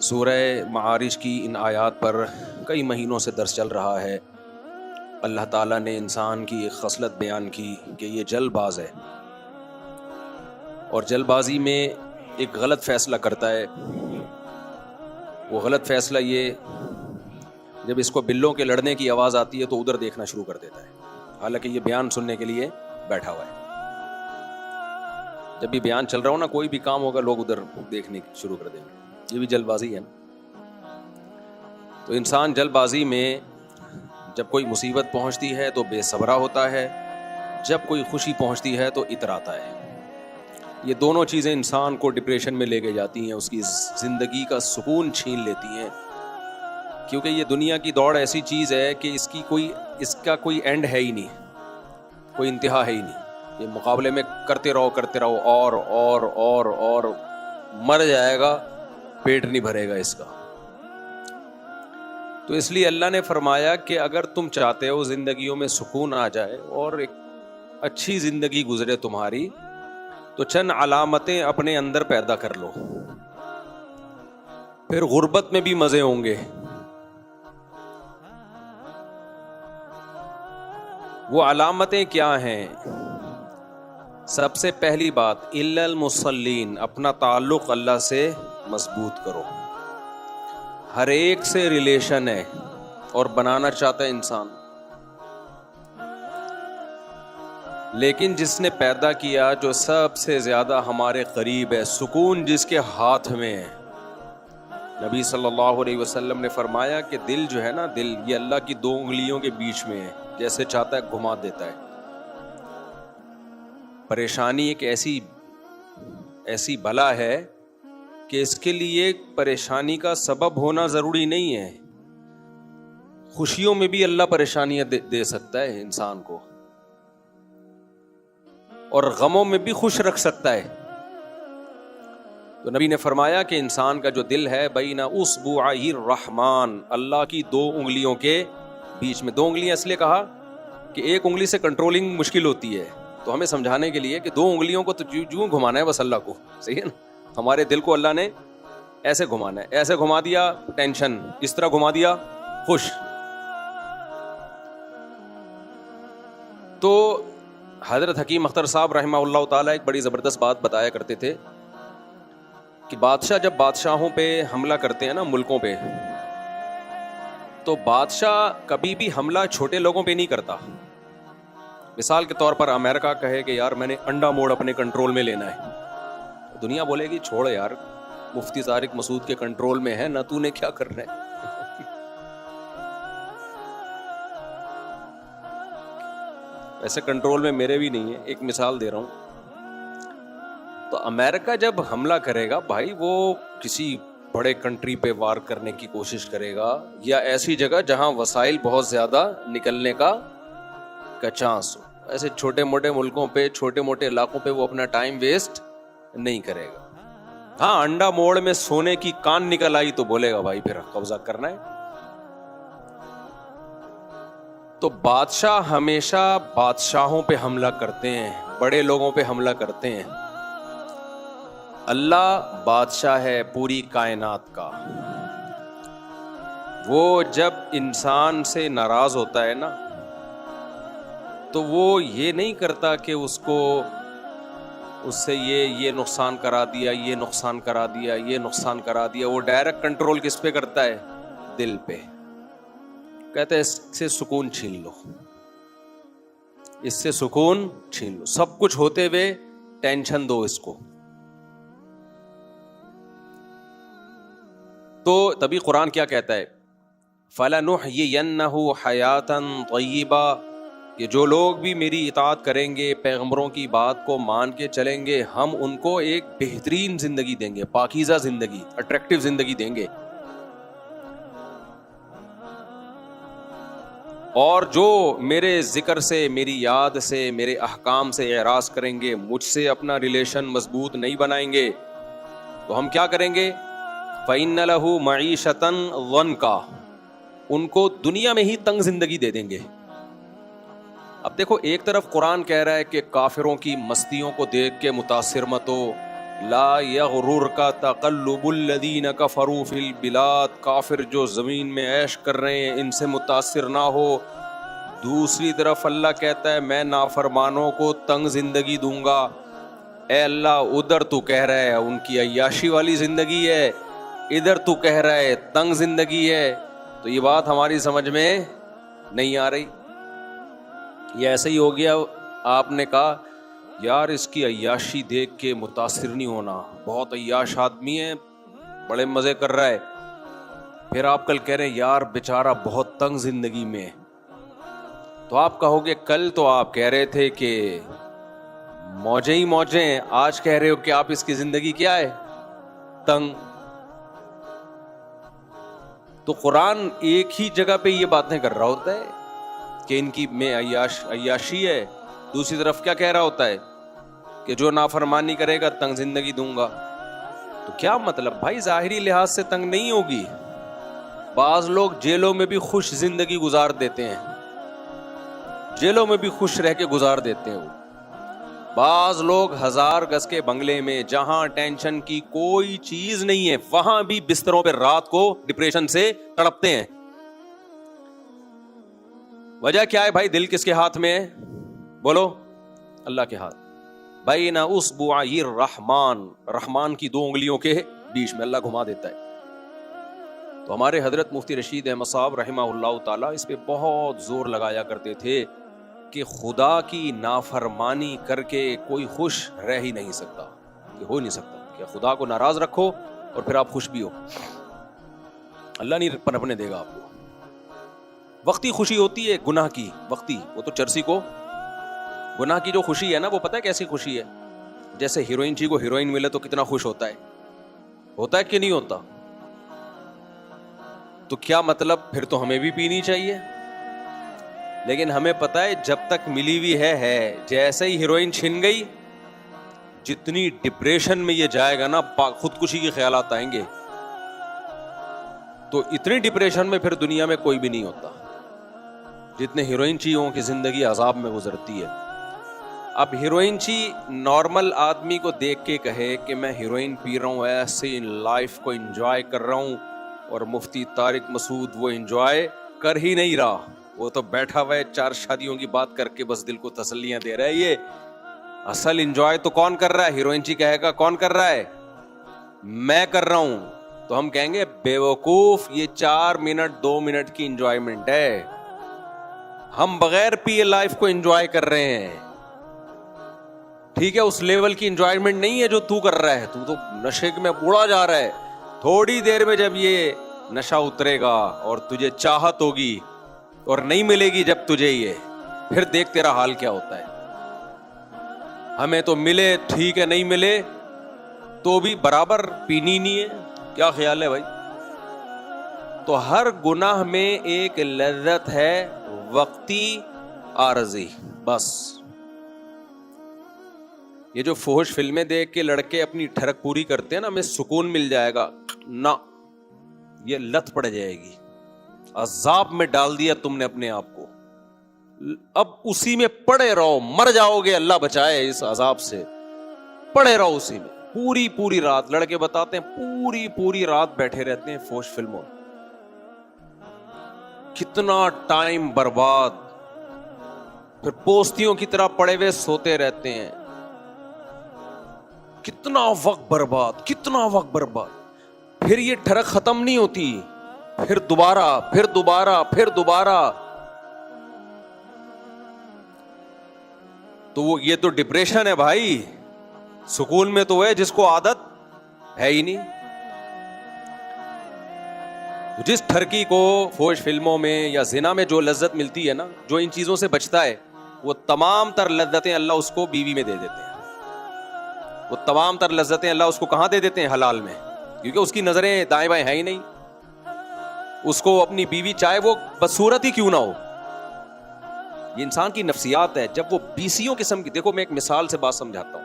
سورہ معارج کی ان آیات پر کئی مہینوں سے درس چل رہا ہے۔ اللہ تعالیٰ نے انسان کی ایک خصلت بیان کی کہ یہ جلد باز ہے اور جلد بازی میں ایک غلط فیصلہ کرتا ہے۔ وہ غلط فیصلہ یہ، جب اس کو بلوں کے لڑنے کی آواز آتی ہے تو ادھر دیکھنا شروع کر دیتا ہے، حالانکہ یہ بیان سننے کے لیے بیٹھا ہوا ہے۔ جب بھی بیان چل رہا ہو نا، کوئی بھی کام ہوگا، لوگ ادھر دیکھنے شروع کر دیں گے۔ یہ بھی جلد بازی ہے نا۔ تو انسان جلد بازی میں جب کوئی مصیبت پہنچتی ہے تو بے صبرا ہوتا ہے، جب کوئی خوشی پہنچتی ہے تو اتراتا ہے۔ یہ دونوں چیزیں انسان کو ڈپریشن میں لے کے جاتی ہیں، اس کی زندگی کا سکون چھین لیتی ہیں، کیونکہ یہ دنیا کی دوڑ ایسی چیز ہے کہ اس کا کوئی اینڈ ہے ہی نہیں، کوئی انتہا ہے ہی نہیں۔ یہ مقابلے میں کرتے رہو اور مر جائے گا، پیٹ نہیں بھرے گا اس کا۔ تو اس لیے اللہ نے فرمایا کہ اگر تم چاہتے ہو زندگیوں میں سکون آ جائے اور ایک اچھی زندگی گزرے تمہاری، تو چند علامتیں اپنے اندر پیدا کر لو، پھر غربت میں بھی مزے ہوں گے۔ وہ علامتیں کیا ہیں؟ سب سے پہلی بات، الا المصلین، اپنا تعلق اللہ سے مضبوط کرو۔ ہر ایک سے ریلیشن ہے اور بنانا چاہتا ہے انسان، لیکن جس نے پیدا کیا، جو سب سے زیادہ ہمارے قریب ہے، سکون جس کے ہاتھ میں ہے۔ نبی صلی اللہ علیہ وسلم نے فرمایا کہ دل جو ہے نا، دل یہ اللہ کی 2 انگلیوں کے بیچ میں ہے، جیسے چاہتا ہے گھما دیتا ہے۔ پریشانی ایک ایسی بلا ہے کہ اس کے لیے پریشانی کا سبب ہونا ضروری نہیں ہے۔ خوشیوں میں بھی اللہ پریشانیاں دے سکتا ہے انسان کو، اور غموں میں بھی خوش رکھ سکتا ہے۔ تو نبی نے فرمایا کہ انسان کا جو دل ہے، بین اصبعی الرحمن، اللہ کی 2 انگلیوں کے بیچ میں۔ 2 انگلیاں اس لیے کہا کہ ایک انگلی سے کنٹرولنگ مشکل ہوتی ہے، تو ہمیں سمجھانے کے لیے کہ 2 انگلیوں کو تو جو گھمانا ہے بس اللہ کو، صحیح ہے نا۔ ہمارے دل کو اللہ نے ایسے گھمانا ہے، ایسے گھما دیا ٹینشن، اس طرح گھما دیا خوش۔ تو حضرت حکیم اختر صاحب رحمہ اللہ تعالیٰ ایک بڑی زبردست بات بتایا کرتے تھے کہ بادشاہ جب بادشاہوں پہ حملہ کرتے ہیں نا، ملکوں پہ، تو بادشاہ کبھی بھی حملہ چھوٹے لوگوں پہ نہیں کرتا۔ مثال کے طور پر امریکہ کہے کہ یار میں نے انڈا موڑ اپنے کنٹرول میں لینا ہے، دنیا بولے گی چھوڑ یار، مفتی طارق مسعود کے کنٹرول میں ہے، نہ تو نے کیا کرنا ہے۔ ایسے کنٹرول میں میرے بھی نہیں ہے، ایک مثال دے رہا ہوں۔ تو امریکہ جب حملہ کرے گا بھائی، وہ کسی بڑے کنٹری پہ وار کرنے کی کوشش کرے گا، یا ایسی جگہ جہاں وسائل بہت زیادہ نکلنے کا چانس ہو۔ ایسے چھوٹے موٹے ملکوں پہ، چھوٹے موٹے علاقوں پہ وہ اپنا ٹائم ویسٹ نہیں کرے گا۔ ہاں، انڈا موڑ میں سونے کی کان نکل آئی تو بولے گا بھائی پھر قبضہ کرنا ہے۔ تو بادشاہ ہمیشہ بادشاہوں پہ حملہ کرتے ہیں، بڑے لوگوں پہ حملہ کرتے ہیں۔ اللہ بادشاہ ہے پوری کائنات کا۔ وہ جب انسان سے ناراض ہوتا ہے نا، تو وہ یہ نہیں کرتا کہ اس سے یہ نقصان کرا دیا، یہ نقصان کرا دیا، یہ نقصان کرا دیا۔ وہ ڈائریکٹ کنٹرول کس پہ کرتا ہے؟ دل پہ۔ کہتا ہے اس سے سکون چھین لو، اس سے سکون چھین لو، سب کچھ ہوتے ہوئے ٹینشن دو اس کو۔ تو تبھی قرآن کیا کہتا ہے؟ فَلَنُحْيِيَنَّهُ حَيَاةً طَيِّبَةً، کہ جو لوگ بھی میری اطاعت کریں گے، پیغمبروں کی بات کو مان کے چلیں گے، ہم ان کو ایک بہترین زندگی دیں گے، پاکیزہ زندگی، اٹریکٹیو زندگی دیں گے۔ اور جو میرے ذکر سے، میری یاد سے، میرے احکام سے اعراض کریں گے، مجھ سے اپنا ریلیشن مضبوط نہیں بنائیں گے، تو ہم کیا کریں گے؟ فَإِنَّ لَهُ مَعِيشَةً ضَنْكَ، ان کو دنیا میں ہی تنگ زندگی دے دیں گے۔ اب دیکھو، ایک طرف قرآن کہہ رہا ہے کہ کافروں کی مستیوں کو دیکھ کے متاثر مت ہو، لا یغررک تقلب الذین کفروا فی البلاد، کافر جو زمین میں عیش کر رہے ہیں ان سے متاثر نہ ہو. دوسری طرف اللہ کہتا ہے میں نافرمانوں کو تنگ زندگی دوں گا. اے اللہ ادھر تو کہہ رہا ہے ان کی عیاشی والی زندگی ہے، ادھر تو کہہ رہا ہے تنگ زندگی ہے، تو یہ بات ہماری سمجھ میں نہیں آ رہی. یہ ایسا ہی ہو گیا، آپ نے کہا یار اس کی عیاشی دیکھ کے متاثر نہیں ہونا، بہت عیاش آدمی ہے، بڑے مزے کر رہا ہے. پھر آپ کل کہہ رہے ہیں یار بیچارہ بہت تنگ زندگی میں، تو آپ کہو گے کل تو آپ کہہ رہے تھے کہ موجیں ہی موجیں، آج کہہ رہے ہو کہ آپ اس کی زندگی کیا ہے، تنگ. تو قرآن ایک ہی جگہ پہ یہ باتیں کر رہا ہوتا ہے کہ ان کی میں عیاشی ہے، دوسری طرف کیا کہہ رہا ہوتا ہے کہ جو نافرمانی کرے گا تنگ زندگی دوں گا. تو کیا مطلب بھائی، ظاہری لحاظ سے تنگ نہیں ہوگی. بعض لوگ جیلوں میں بھی خوش زندگی گزار دیتے ہیں، جیلوں میں بھی خوش رہ کے گزار دیتے ہیں. بعض لوگ 1000 گز کے بنگلے میں جہاں ٹینشن کی کوئی چیز نہیں ہے وہاں بھی بستروں پہ رات کو ڈپریشن سے تڑپتے ہیں. وجہ کیا ہے بھائی؟ دل کس کے ہاتھ میں ہے؟ بولو، اللہ کے ہاتھ. بین اصبعی الرحمن، رحمان کی 2 انگلیوں کے بیچ میں اللہ گھما دیتا ہے. تو ہمارے حضرت مفتی رشید احمد صاحب رحمہ اللہ تعالیٰ اس پہ بہت زور لگایا کرتے تھے کہ خدا کی نافرمانی کر کے کوئی خوش رہ ہی نہیں سکتا، کہ ہو نہیں سکتا کہ خدا کو ناراض رکھو اور پھر آپ خوش بھی ہو. اللہ نہیں پنپنے دے گا آپ کو. وقتی خوشی ہوتی ہے گناہ کی، وقتی، وہ تو چرسی کو گناہ کی جو خوشی ہے نا، وہ پتہ ہے کیسی خوشی ہے؟ جیسے ہیروئن چی کو ہیروئن ملے تو کتنا خوش ہوتا ہے کہ نہیں ہوتا؟ تو کیا مطلب پھر تو ہمیں بھی پینی چاہیے. لیکن ہمیں پتہ ہے جب تک ملی ہوئی ہے، جیسے ہی ہیروئن چھن گئی جتنی ڈپریشن میں یہ جائے گا نا، خودکشی کے خیالات آئیں گے. تو اتنی ڈپریشن میں پھر دنیا میں کوئی بھی نہیں ہوتا جتنے ہیروئن چیوں کی زندگی عذاب میں گزرتی ہے. اب ہیروئن چی نارمل آدمی کو دیکھ کے کہے کہ میں ہیروئن پی رہا ہوں، ایسے لائف کو انجوائے کر رہا ہوں، اور مفتی طارق مسعود وہ انجوائے کر ہی نہیں رہا، وہ تو بیٹھا ہوا ہے 4 شادیوں کی بات کر کے بس دل کو تسلیاں دے رہا ہے. یہ اصل انجوائے تو کون کر رہا ہے؟ ہیروئن چی کہے گا کون کر رہا ہے؟ میں کر رہا ہوں. تو ہم کہیں گے بے وقوف، یہ 4 منٹ 2 منٹ کی انجوائمنٹ ہے، ہم بغیر پیے لائف کو انجوائے کر رہے ہیں. ٹھیک ہے، اس لیول کی انجوائمنٹ نہیں ہے جو تو کر رہا ہے، تو نشے میں اڑا جا رہا ہے. تھوڑی دیر میں جب یہ نشہ اترے گا اور تجھے چاہت ہوگی اور نہیں ملے گی جب تجھے یہ، پھر دیکھ تیرا حال کیا ہوتا ہے. ہمیں تو ملے ٹھیک ہے، نہیں ملے تو بھی برابر پینی نہیں ہے. کیا خیال ہے بھائی؟ تو ہر گناہ میں ایک لذت ہے وقتی عارضی. بس یہ جو فحش فلمیں دیکھ کے لڑکے اپنی ٹھڑک پوری کرتے ہیں نا، ہمیں سکون مل جائے گا، نہ، یہ لت پڑ جائے گی. عذاب میں ڈال دیا تم نے اپنے آپ کو، اب اسی میں پڑے رہو، مر جاؤ گے، اللہ بچائے اس عذاب سے. پڑے رہو اسی میں پوری رات. لڑکے بتاتے ہیں پوری رات بیٹھے رہتے ہیں فحش فلموں، کتنا ٹائم برباد، پھر پوستیوں کی طرح پڑے ہوئے سوتے رہتے ہیں. کتنا وقت برباد. پھر یہ ٹھڑک ختم نہیں ہوتی، پھر دوبارہ. تو وہ یہ تو ڈپریشن ہے بھائی. سکون میں تو ہے جس کو عادت ہے ہی نہیں. جس ٹھرکی کو فحش فلموں میں یا زنا میں جو لذت ملتی ہے نا، جو ان چیزوں سے بچتا ہے، وہ تمام تر لذتیں اللہ اس کو بیوی میں دے دیتے ہیں. وہ تمام تر لذتیں اللہ اس کو کہاں دے دیتے ہیں؟ حلال میں. کیونکہ اس کی نظریں دائیں بائیں ہیں ہی نہیں. اس کو اپنی بیوی چاہے وہ بدصورت ہی کیوں نہ ہو. یہ انسان کی نفسیات ہے. جب وہ بیسیوں قسم کی، دیکھو میں ایک مثال سے بات سمجھاتا ہوں.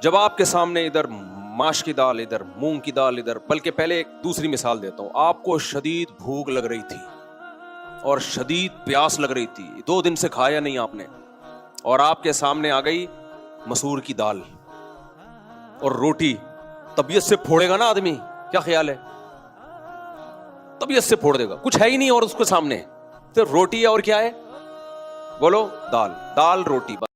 جب آپ کے سامنے ادھر ماش کی دال، ادھر مونگ کی دال، ادھر، بلکہ پہلے ایک دوسری مثال دیتا ہوں. آپ کو شدید بھوک لگ رہی تھی اور شدید پیاس لگ رہی تھی، 2 دن سے کھایا نہیں آپ نے، اور آپ کے سامنے آ گئی مسور کی دال. اور روٹی طبیعت سے پھوڑے گا نا آدمی، کیا خیال ہے؟ طبیعت سے پھوڑ دے گا، کچھ ہے ہی نہیں اور اس کے سامنے، تو روٹی ہے اور کیا ہے؟ بولو، دال، دال روٹی.